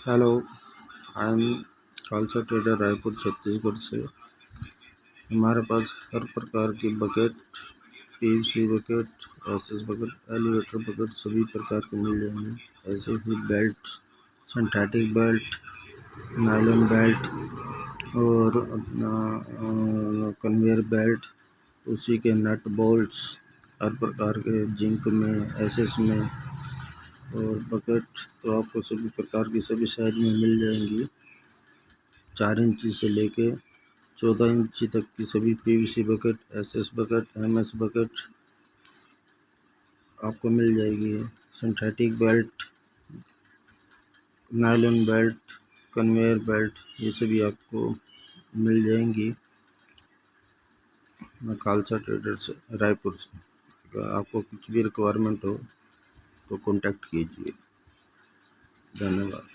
Hello. I am Khalsa trader Raipur Chhattisgarh से। हमारे पास हर प्रकार की bucket, PVC bucket, SS bucket, elevator bucket सभी प्रकार के मिल जाएंगे। ऐसे ही belt, synthetic belt, nylon belt और अपना कन्वेयर बेल्ट, उसी के नट बोल्ट्स हर प्रकार के जिंक में, एसएस में। और बकेट तो आपको सभी प्रकार की सभी साइज में मिल जाएंगी। 4 इंची से लेके 14 इंची तक की सभी PVC bucket, SS bucket, MS bucket आपको मिल जाएगी। Synthetic belt, nylon belt, conveyor belt, ये सभी आपको मिल जाएंगी। मैं खालसा ट्रेडर से रायपुर से। अगर आपको कुछ भी रिक्वायरमेंट हो तो कांटेक्ट कीजिए। धन्यवाद।